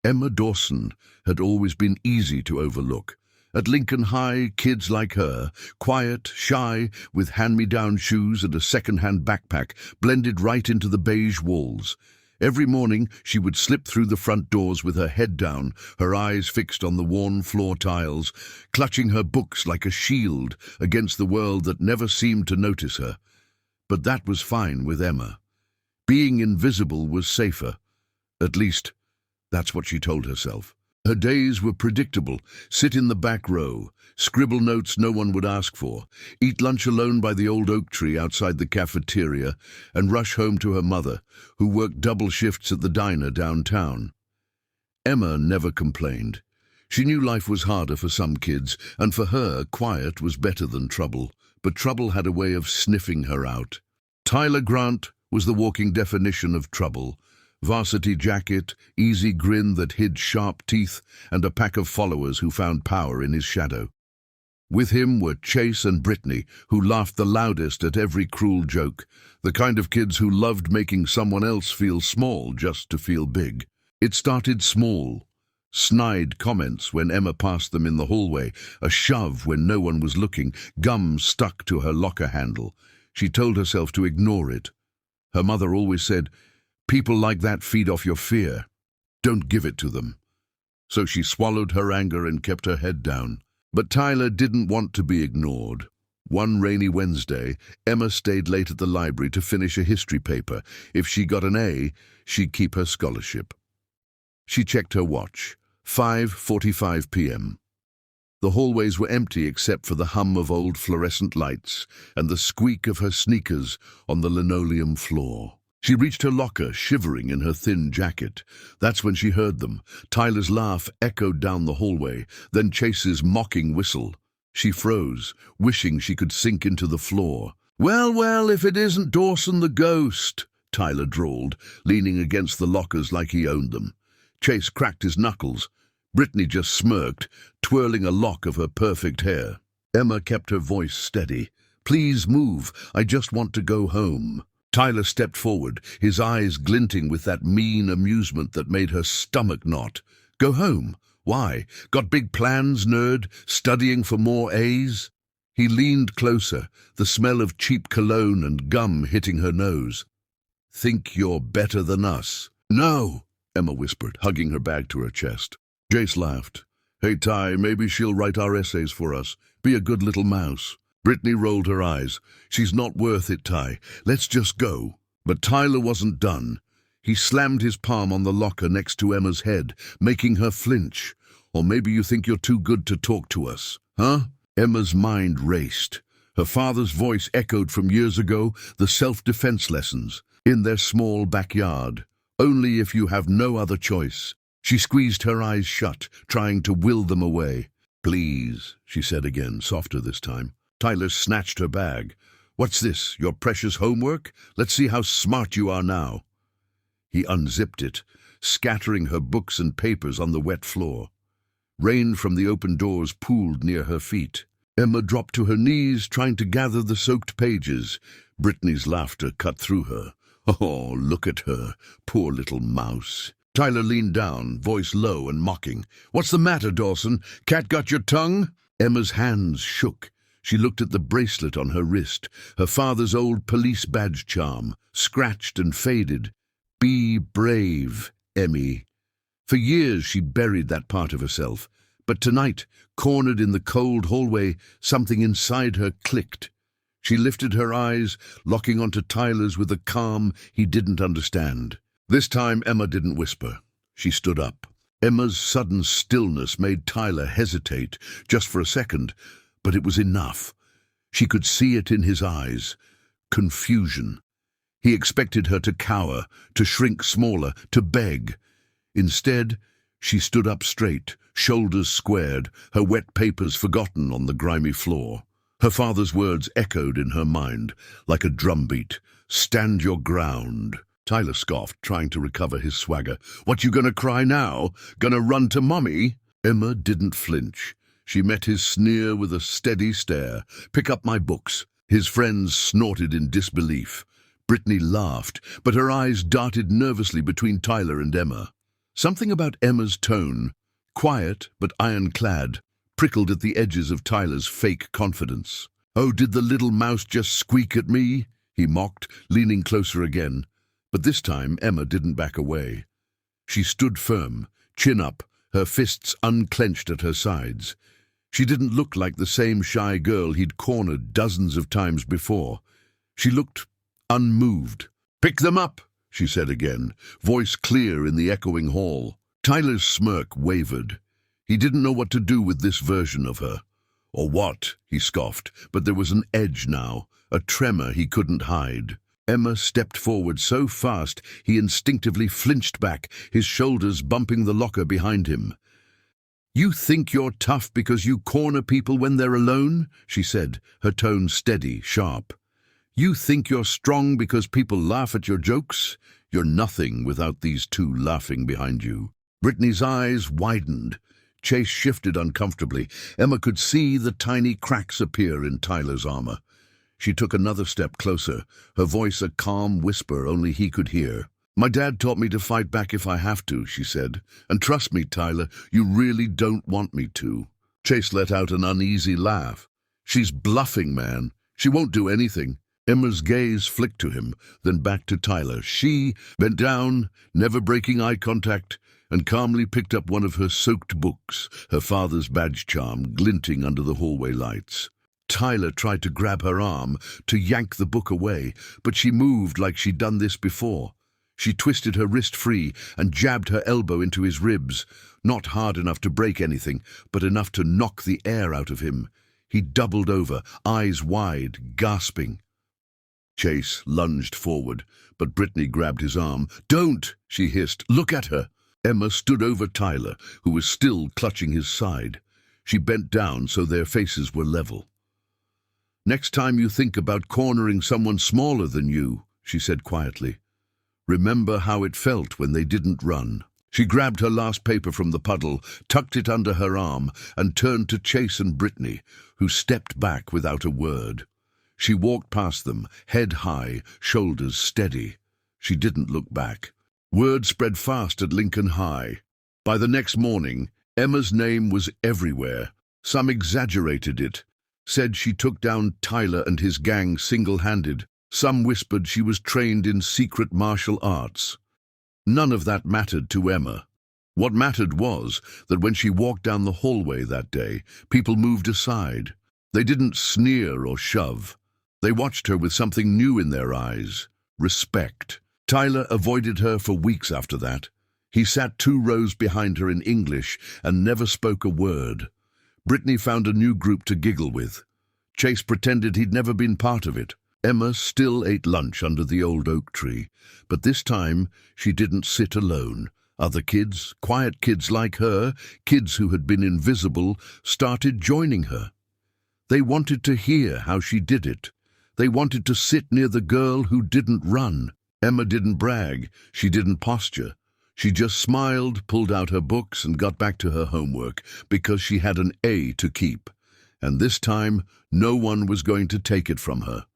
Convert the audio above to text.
Emma Dawson had always been easy to overlook. At Lincoln High, kids like her, quiet, shy, with hand-me-down shoes and a second-hand backpack, blended right into the beige walls. Every morning, she would slip through the front doors with her head down, her eyes fixed on the worn floor tiles, clutching her books like a shield against the world that never seemed to notice her. But that was fine with Emma. Being invisible was safer. At least, that's what she told herself. Her days were predictable. Sit in the back row, scribble notes no one would ask for, eat lunch alone by the old oak tree outside the cafeteria, and rush home to her mother, who worked double shifts at the diner downtown. Emma never complained. She knew life was harder for some kids, and for her, quiet was better than trouble. But trouble had a way of sniffing her out. Tyler Grant was the walking definition of trouble. Varsity jacket, easy grin that hid sharp teeth, and a pack of followers who found power in his shadow. With him were Chase and Brittany, who laughed the loudest at every cruel joke, the kind of kids who loved making someone else feel small just to feel big. It started small. Snide comments when Emma passed them in the hallway, a shove when no one was looking, gum stuck to her locker handle. She told herself to ignore it. Her mother always said, "People like that feed off your fear. Don't give it to them." So she swallowed her anger and kept her head down. But Tyler didn't want to be ignored. One rainy Wednesday, Emma stayed late at the library to finish a history paper. If she got an A, she'd keep her scholarship. She checked her watch. 5:45 p.m. The hallways were empty except for the hum of old fluorescent lights and the squeak of her sneakers on the linoleum floor. She reached her locker, shivering in her thin jacket. That's when she heard them. Tyler's laugh echoed down the hallway, then Chase's mocking whistle. She froze, wishing she could sink into the floor. Well, if it isn't Dawson the ghost," Tyler drawled, leaning against the lockers like he owned them. Chase cracked his knuckles. Brittany just smirked, twirling a lock of her perfect hair. Emma kept her voice steady. "Please move. I just want to go home." Tyler stepped forward, his eyes glinting with that mean amusement that made her stomach knot. "Go home? Why? Got big plans, nerd? Studying for more A's?" He leaned closer, the smell of cheap cologne and gum hitting her nose. "Think you're better than us?" "No," Emma whispered, hugging her bag to her chest. Jace laughed. "Hey, Ty, maybe she'll write our essays for us. Be a good little mouse." Brittany rolled her eyes. "She's not worth it, Ty. Let's just go." But Tyler wasn't done. He slammed his palm on the locker next to Emma's head, making her flinch. "Or maybe you think you're too good to talk to us, huh?" Emma's mind raced. Her father's voice echoed from years ago, the self-defense lessons, in their small backyard. "Only if you have no other choice." She squeezed her eyes shut, trying to will them away. "Please," she said again, softer this time. Tyler snatched her bag. "What's this, your precious homework? Let's see how smart you are now." He unzipped it, scattering her books and papers on the wet floor. Rain from the open doors pooled near her feet. Emma dropped to her knees, trying to gather the soaked pages. Brittany's laughter cut through her. "Oh, look at her, poor little mouse." Tyler leaned down, voice low and mocking. "What's the matter, Dawson? Cat got your tongue?" Emma's hands shook. She looked at the bracelet on her wrist, her father's old police badge charm, scratched and faded. "Be brave, Emmy." For years she buried that part of herself, but tonight, cornered in the cold hallway, something inside her clicked. She lifted her eyes, locking onto Tyler's with a calm he didn't understand. This time Emma didn't whisper. She stood up. Emma's sudden stillness made Tyler hesitate, just for a second, but it was enough. She could see it in his eyes. Confusion. He expected her to cower, to shrink smaller, to beg. Instead, she stood up straight, shoulders squared, her wet papers forgotten on the grimy floor. Her father's words echoed in her mind, like a drumbeat. "Stand your ground." Tyler scoffed, trying to recover his swagger. "What, you gonna cry now? Gonna run to Mummy?" Emma didn't flinch. She met his sneer with a steady stare. "Pick up my books." His friends snorted in disbelief. Brittany laughed, but her eyes darted nervously between Tyler and Emma. Something about Emma's tone, quiet but ironclad, prickled at the edges of Tyler's fake confidence. "Oh, did the little mouse just squeak at me?" he mocked, leaning closer again. But this time Emma didn't back away. She stood firm, chin up, her fists unclenched at her sides. She didn't look like the same shy girl he'd cornered dozens of times before. She looked unmoved. "Pick them up," she said again, voice clear in the echoing hall. Tyler's smirk wavered. He didn't know what to do with this version of her. Or what, he scoffed, but there was an edge now, a tremor he couldn't hide. Emma stepped forward so fast he instinctively flinched back, his shoulders bumping the locker behind him. "You think you're tough because you corner people when they're alone?" she said, her tone steady, sharp. "You think you're strong because people laugh at your jokes? You're nothing without these two laughing behind you." Brittany's eyes widened. Chase shifted uncomfortably. Emma could see the tiny cracks appear in Tyler's armor. She took another step closer, her voice a calm whisper only he could hear. "My dad taught me to fight back if I have to," she said. "And trust me, Tyler, you really don't want me to." Chase let out an uneasy laugh. "She's bluffing, man. She won't do anything." Emma's gaze flicked to him, then back to Tyler. She bent down, never breaking eye contact, and calmly picked up one of her soaked books, her father's badge charm glinting under the hallway lights. Tyler tried to grab her arm, to yank the book away, but she moved like she'd done this before. She twisted her wrist free and jabbed her elbow into his ribs, not hard enough to break anything, but enough to knock the air out of him. He doubled over, eyes wide, gasping. Chase lunged forward, but Brittany grabbed his arm. "Don't!" she hissed. "Look at her!" Emma stood over Tyler, who was still clutching his side. She bent down so their faces were level. "Next time you think about cornering someone smaller than you," she said quietly, "remember how it felt when they didn't run." She grabbed her last paper from the puddle, tucked it under her arm, and turned to Chase and Brittany, who stepped back without a word. She walked past them, head high, shoulders steady. She didn't look back. Word spread fast at Lincoln High. By the next morning, Emma's name was everywhere. Some exaggerated it, said she took down Tyler and his gang single-handed. Some whispered she was trained in secret martial arts. None of that mattered to Emma. What mattered was that when she walked down the hallway that day, people moved aside. They didn't sneer or shove. They watched her with something new in their eyes, respect. Tyler avoided her for weeks after that. He sat 2 rows behind her in English and never spoke a word. Brittany found a new group to giggle with. Chase pretended he'd never been part of it. Emma still ate lunch under the old oak tree, but this time she didn't sit alone. Other kids, quiet kids like her, kids who had been invisible, started joining her. They wanted to hear how she did it. They wanted to sit near the girl who didn't run. Emma didn't brag. She didn't posture. She just smiled, pulled out her books, and got back to her homework because she had an A to keep. And this time, no one was going to take it from her.